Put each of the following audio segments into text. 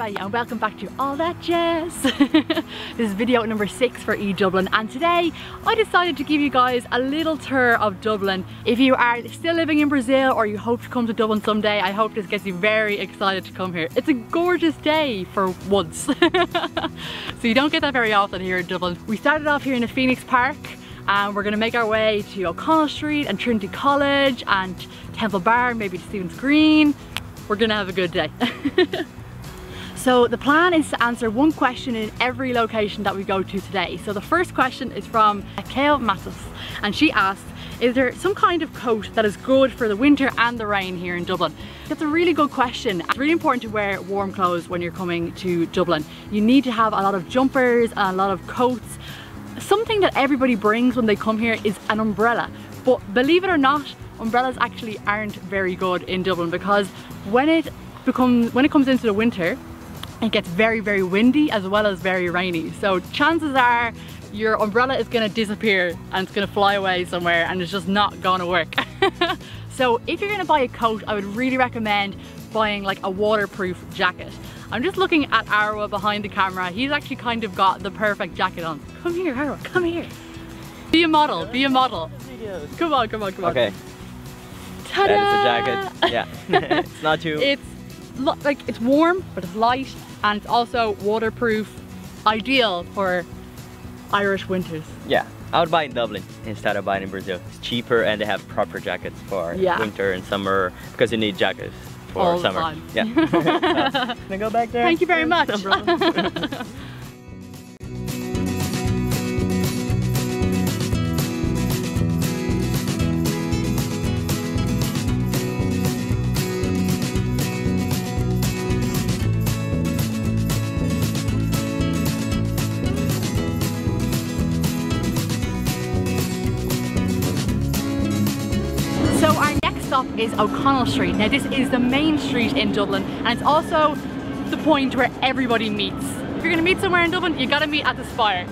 everybody and welcome back to That Jess. This is video number 6 for E-Dublin, and today I decided to give you guys a little tour of Dublin. If you are still living in Brazil or you hope to come to Dublin someday, I hope this gets you very excited to come here. It's a gorgeous day for once. So you don't get that very often here in Dublin. We started off here in the Phoenix Park and we're going to make our way to O'Connell Street and Trinity College and Temple Bar, maybe to Stephen's Green. We're going to have a good day. So the plan is to answer one question in every location that we go to today. So the first question is from Kale Matos, and she asked, is there some kind of coat that is good for the winter and the rain here in Dublin? That's a really good question. It's really important to wear warm clothes when you're coming to Dublin. You need to have a lot of jumpers and a lot of coats. Something that everybody brings when they come here is an umbrella, but believe it or not, umbrellas actually aren't very good in Dublin because when it comes into the winter, it gets very, very windy as well as very rainy. So chances are your umbrella is going to disappear and it's going to fly away somewhere and it's just not going to work. So if you're going to buy a coat, I would really recommend buying like a waterproof jacket. I'm just looking at Arwa behind the camera. He's actually kind of got the perfect jacket on. Come here, Arwa, come here. Be a model, be a model. Come on, come on, come on. Okay. Ta-da! That is a jacket. Yeah. It's not too... It's warm, but it's light, and it's also waterproof, ideal for Irish winters. Yeah, I would buy in Dublin instead of buying in Brazil. It's cheaper and they have proper jackets for winter and summer because you need jackets for all summer. The time. Yeah. Can I go back there? Thank you very much. So our next stop is O'Connell Street. Now this is the main street in Dublin and it's also the point where everybody meets. If you're going to meet somewhere in Dublin, you got to meet at the Spire.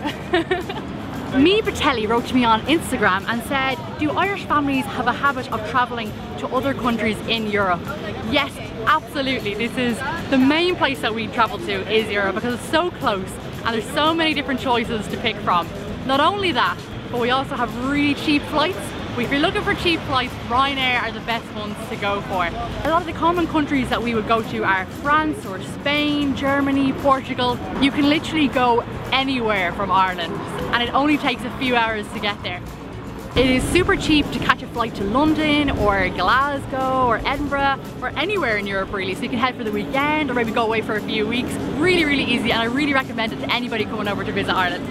Me Bertelli wrote to me on Instagram and said, do Irish families have a habit of travelling to other countries in Europe? Yes, absolutely. This is the main place that we travel to is Europe because it's so close and there's so many different choices to pick from. Not only that, but we also have really cheap flights. If you're looking for cheap flights, Ryanair are the best ones to go for. A lot of the common countries that we would go to are France or Spain, Germany, Portugal. You can literally go anywhere from Ireland and it only takes a few hours to get there. It is super cheap to catch a flight to London or Glasgow or Edinburgh or anywhere in Europe really, so you can head for the weekend or maybe go away for a few weeks. Really, really easy, and I really recommend it to anybody coming over to visit Ireland.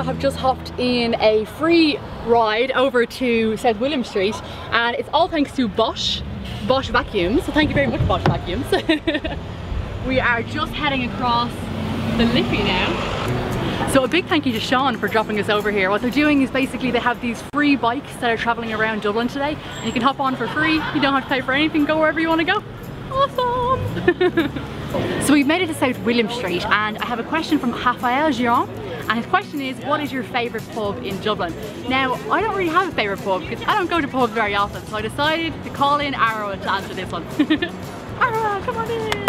Have just hopped in a free ride over to South William Street and it's all thanks to Bosch Vacuums, so thank you very much, Bosch Vacuums. We are just heading across the Liffey now. So a big thank you to Sean for dropping us over here. What they're doing is basically they have these free bikes that are travelling around Dublin today and you can hop on for free, you don't have to pay for anything, go wherever you want to go. Awesome! So we've made it to South William Street and I have a question from Raphael Giron. And his question is, what is your favourite pub in Dublin? Now, I don't really have a favourite pub because I don't go to pubs very often, so I decided to call in Arwa to answer this one. Arwa, come on in!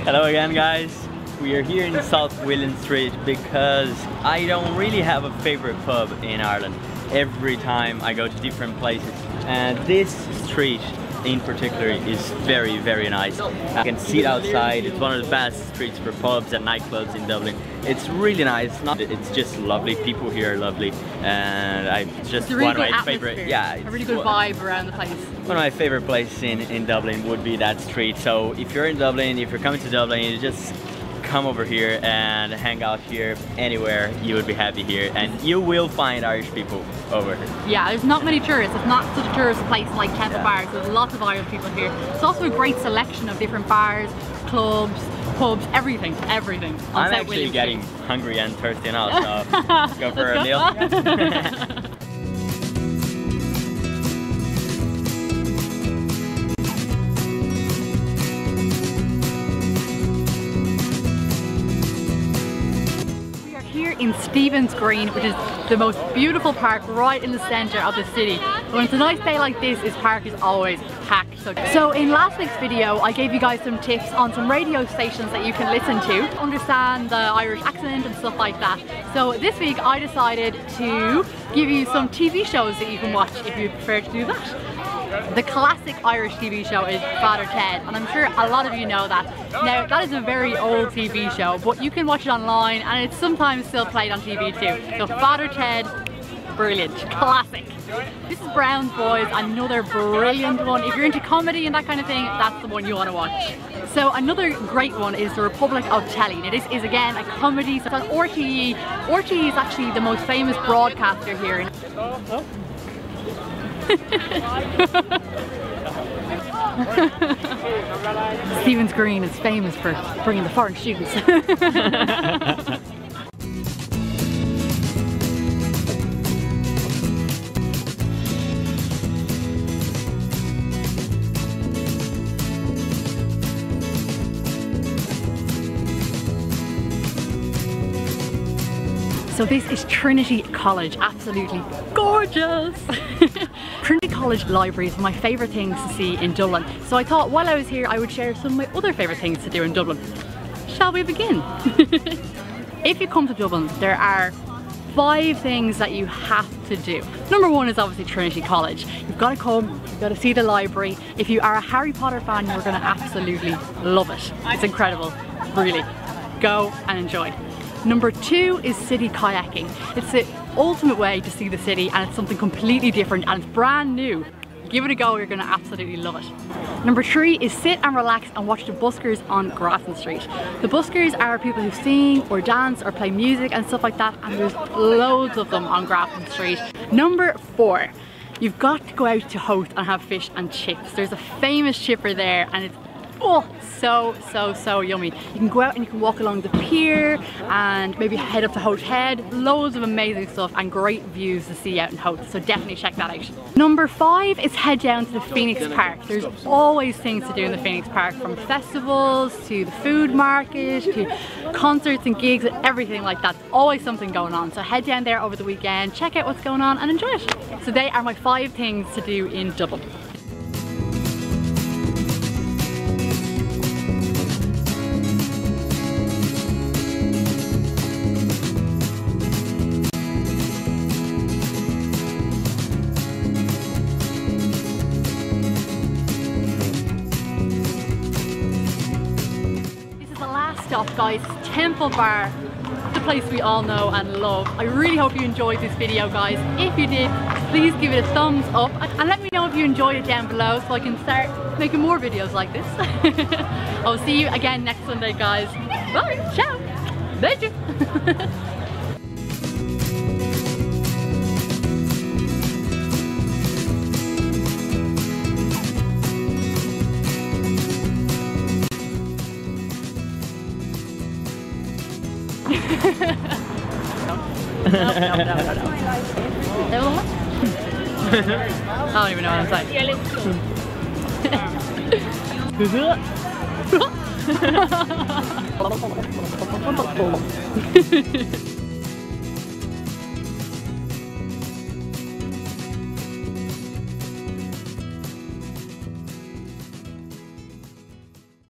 Hello again, guys. We are here in South William Street because I don't really have a favourite pub in Ireland. Every time I go to different places, and this street in particular is very, very nice. I can sit outside. It's one of the best streets for pubs and nightclubs in Dublin. It's really nice. It's just lovely. People here are lovely, and it's just really one of my favorite. Yeah, a really good vibe around the place. One of my favorite places in Dublin would be that street. So if you're in Dublin, if you're coming to Dublin, you just come over here and hang out here. Anywhere, you would be happy here, and you will find Irish people over here. Yeah, there's not many tourists. It's not such a tourist place like Temple Bar, so there's lots of Irish people here. It's also a great selection of different bars, clubs, pubs, everything. I'm actually getting hungry and thirsty now, so let's go for a meal. in Stephen's Green, which is the most beautiful park right in the centre of the city. When it's a nice day like this park is always packed. So in last week's video I gave you guys some tips on some radio stations that you can listen to, understand the Irish accent and stuff like that. So this week I decided to give you some TV shows that you can watch if you prefer to do that. The classic Irish TV show is Father Ted, and I'm sure a lot of you know that. Now that is a very old TV show, but you can watch it online and it's sometimes still played on TV too. So Father Ted, brilliant, classic. This is Brown's Boys, another brilliant one. If you're into comedy and that kind of thing, that's the one you want to watch. So another great one is The Republic of Telly. Now this is again a comedy, so it's on RTE. RTE is actually the most famous broadcaster here. Stephen's Green is famous for bringing the foreign students. So this is Trinity College, absolutely gorgeous. Trinity College Library is one of my favourite things to see in Dublin. So I thought while I was here I would share some of my other favourite things to do in Dublin. Shall we begin? If you come to Dublin, there are 5 things that you have to do. Number 1 is obviously Trinity College. You've got to come, you've got to see the library. If you are a Harry Potter fan, you're going to absolutely love it. It's incredible, really. Go and enjoy. Number 2 is city kayaking. It's the ultimate way to see the city and it's something completely different and it's brand new. Give it a go, you're going to absolutely love it. Number 3 is sit and relax and watch the buskers on Grafton Street. The buskers are people who sing or dance or play music and stuff like that, and there's loads of them on Grafton Street. Number 4, you've got to go out to Hoth and have fish and chips. There's a famous chipper there and it's so yummy. You can go out and you can walk along the pier and maybe head up to Hoth Head. Loads of amazing stuff and great views to see out in Hoth, so definitely check that out. Number 5 is head down to the Phoenix Park. There's always things to do in the Phoenix Park, from festivals to the food market to concerts and gigs and everything like that. There's always something going on, so head down there over the weekend, check out what's going on and enjoy it. So they are my 5 things to do in Dublin. Stop, guys, Temple Bar, the place we all know and love. I really hope you enjoyed this video, guys. If you did, please give it a thumbs up and let me know if you enjoyed it down below so I can start making more videos like this. I'll see you again next Sunday, guys. Bye, ciao, beijo. No. I don't even know what I'm saying.